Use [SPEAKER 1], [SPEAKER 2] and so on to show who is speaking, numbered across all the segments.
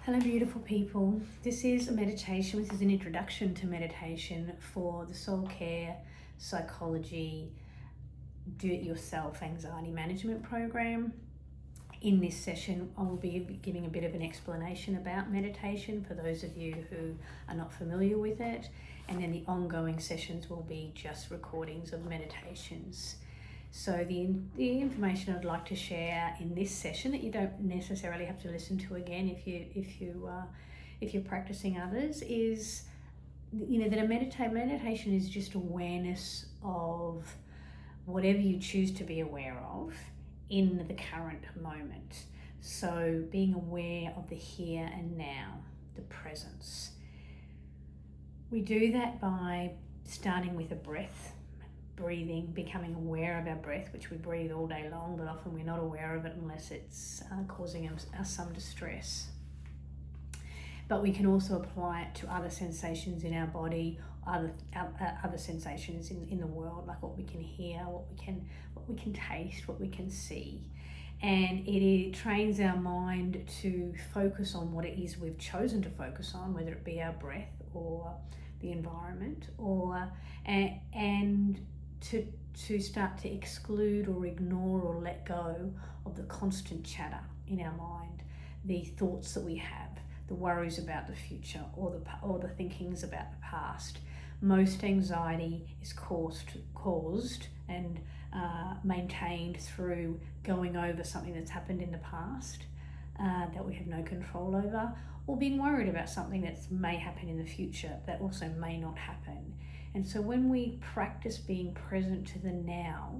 [SPEAKER 1] Hello, beautiful people. This is a meditation. This is an introduction to meditation for the soul care, psychology, do-it-yourself anxiety management program. In this session, I will be giving a bit of an explanation about meditation for those of you who are not familiar with it. And then the ongoing sessions will be just recordings of meditations. So the information I'd like to share in this session that you don't necessarily have to listen to again if you're practicing others is, that a meditation is just awareness of whatever you choose to be aware of in the current moment. So being aware of the here and now, the presence. We do that by starting with a breath. Breathing, becoming aware of our breath, which we breathe all day long, but often we're not aware of it unless it's causing us some distress. But we can also apply it to other sensations in our body, other sensations in the world, like what we can hear, what we can taste, what we can see. And it trains our mind to focus on what it is we've chosen to focus on, whether it be our breath or the environment, and to start to exclude or ignore or let go of the constant chatter in our mind, the thoughts that we have, the worries about the future or the thinkings about the past. Most anxiety is caused and maintained through going over something that's happened in the past that we have no control over, or being worried about something that may happen in the future that also may not happen. And so when we practice being present to the now,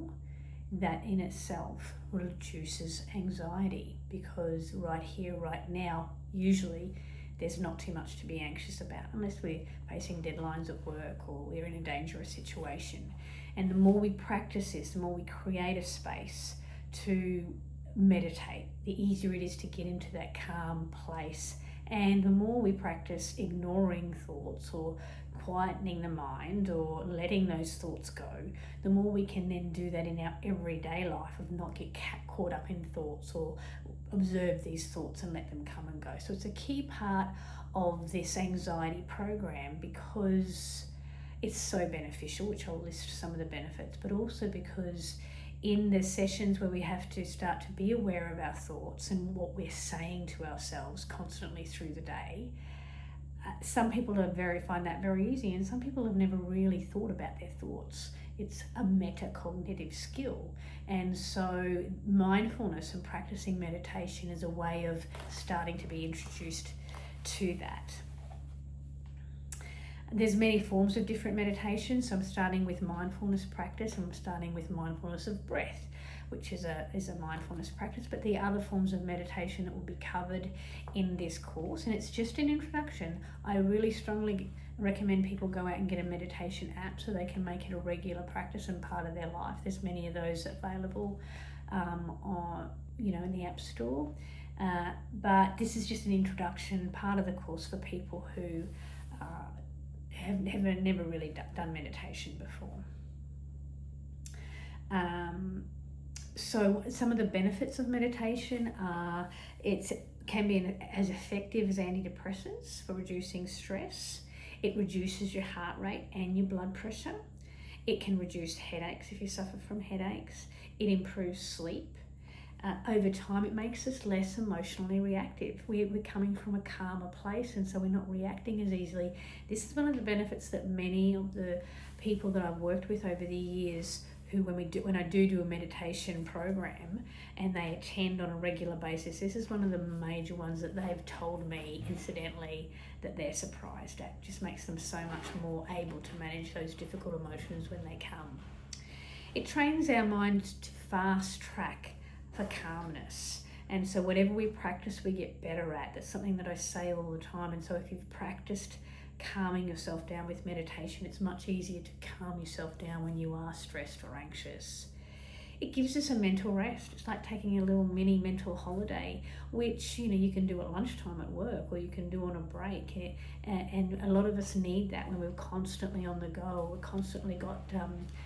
[SPEAKER 1] that in itself reduces anxiety, because right here, right now, usually there's not too much to be anxious about unless we're facing deadlines at work or we're in a dangerous situation. And the more we practice this, the more we create a space to meditate, the easier it is to get into that calm place. And the more we practice ignoring thoughts or quietening the mind or letting those thoughts go, the more we can then do that in our everyday life, of not get caught up in thoughts or observe these thoughts and let them come and go. So it's a key part of this anxiety program because it's so beneficial, which I'll list some of the benefits, but also because in the sessions where we have to start to be aware of our thoughts and what we're saying to ourselves constantly through the day, some people find that very easy, and some people have never really thought about their thoughts. It's a metacognitive skill. And so mindfulness and practicing meditation is a way of starting to be introduced to that. There's many forms of different meditations. So I'm starting with mindfulness practice, and I'm starting with mindfulness of breath, which is a mindfulness practice. But the other forms of meditation that will be covered in this course, and it's just an introduction. I really strongly recommend people go out and get a meditation app so they can make it a regular practice and part of their life. There's many of those available in the App Store. But this is just an introduction, part of the course for people who have never really done meditation before. So some of the benefits of meditation are it can be as effective as antidepressants for reducing stress. It reduces your heart rate and your blood pressure. It can reduce headaches if you suffer from headaches. It improves sleep. Over time, it makes us less emotionally reactive. We're coming from a calmer place, and so we're not reacting as easily. This is one of the benefits that many of the people that I've worked with over the years, who when I do a meditation program and they attend on a regular basis, this is one of the major ones that they've told me, incidentally, that they're surprised at. It just makes them so much more able to manage those difficult emotions when they come. It trains our mind to fast track for calmness, and so whatever we practice we get better at. That's something that I say all the time. And so if you've practiced calming yourself down with meditation, it's much easier to calm yourself down when you are stressed or anxious. It gives us a mental rest. It's like taking a little mini mental holiday, which you can do at lunchtime at work, or you can do on a break. And a lot of us need that when we're constantly on the go. We're constantly got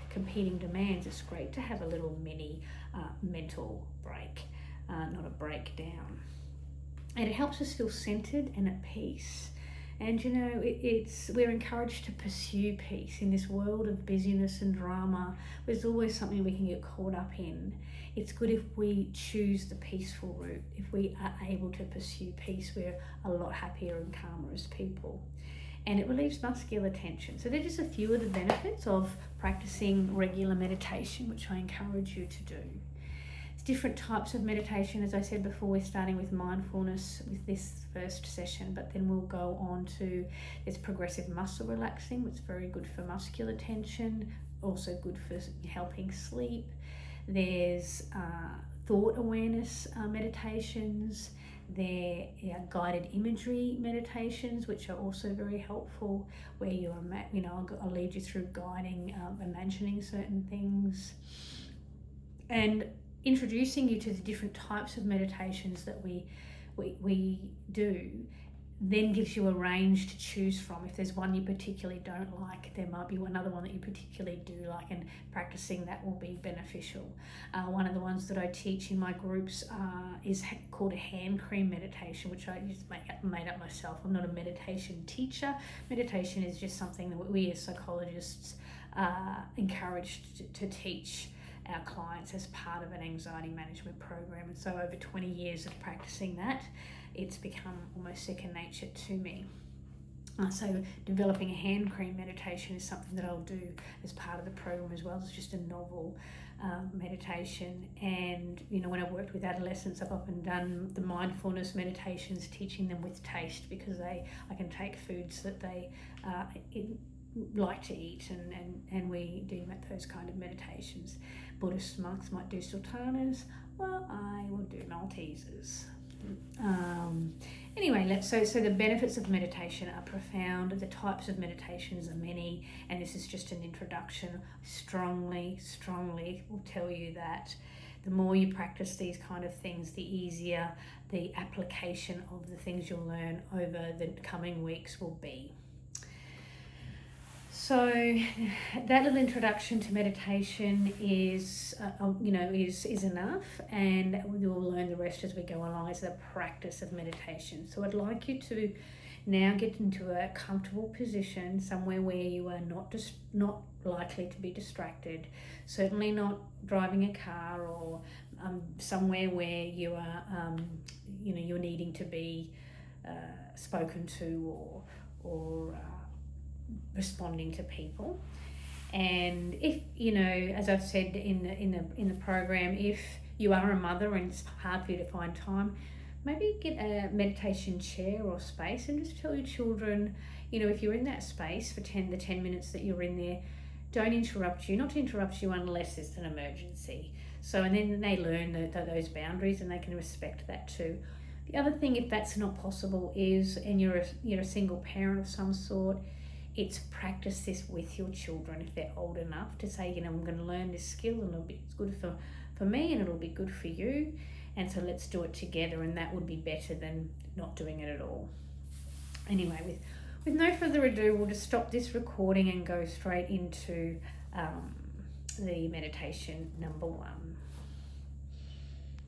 [SPEAKER 1] competing demands. It's great to have a little mini mental break, not a breakdown. and it helps us feel centered and at peace. And you know, we're encouraged to pursue peace in this world of busyness and drama. There's always something we can get caught up in. It's good if we choose the peaceful route. If we are able to pursue peace, we're a lot happier and calmer as people. And it relieves muscular tension. So they're just a few of the benefits of practicing regular meditation, which I encourage you to do. Different types of meditation. As I said before, we're starting with mindfulness with this first session, but then we'll go on to there's progressive muscle relaxing, which is very good for muscular tension, also good for helping sleep. There's thought awareness meditations. There are guided imagery meditations, which are also very helpful, where I'll lead you through guiding, imagining certain things, and introducing you to the different types of meditations that we do, then gives you a range to choose from. If there's one you particularly don't like, there might be another one that you particularly do like, and practicing that will be beneficial. One of the ones that I teach in my groups is called a hand cream meditation, which I just made up myself. I'm not a meditation teacher. Meditation is just something that we as psychologists are encouraged to teach our clients as part of an anxiety management program. And so over 20 years of practicing that, it's become almost second nature to me. So developing a hand cream meditation is something that I'll do as part of the program as well. It's just a novel meditation. And when I've worked with adolescents, I've often done the mindfulness meditations, teaching them with taste, because I can take foods that they like to eat, and we do those kind of meditations. Buddhist monks might do sultanas. Well, I will do Maltesers. Anyway, so the benefits of meditation are profound. The types of meditations are many, and this is just an introduction. Strongly will tell you that the more you practice these kind of things, the easier the application of the things you'll learn over the coming weeks will be. So that little introduction to meditation is enough, and we'll learn the rest as we go along as the practice of meditation. So I'd like you to now get into a comfortable position, somewhere where you are not likely to be distracted. Certainly not driving a car, or somewhere where you are, you're needing to be spoken to, or responding to people. And if as I've said in the program, if you are a mother and it's hard for you to find time, maybe get a meditation chair or space, and just tell your children, if you're in that space for 10 minutes that you're in there, don't interrupt you, not to interrupt you unless it's an emergency. So, and then they learn those boundaries, and they can respect that too. The other thing, if that's not possible, is, and you're a single parent of some sort, it's practice this with your children if they're old enough to say, I'm going to learn this skill, and it's good for me, and it'll be good for you, and so let's do it together. And that would be better than not doing it at all. Anyway, with no further ado, we'll just stop this recording and go straight into the meditation number 1.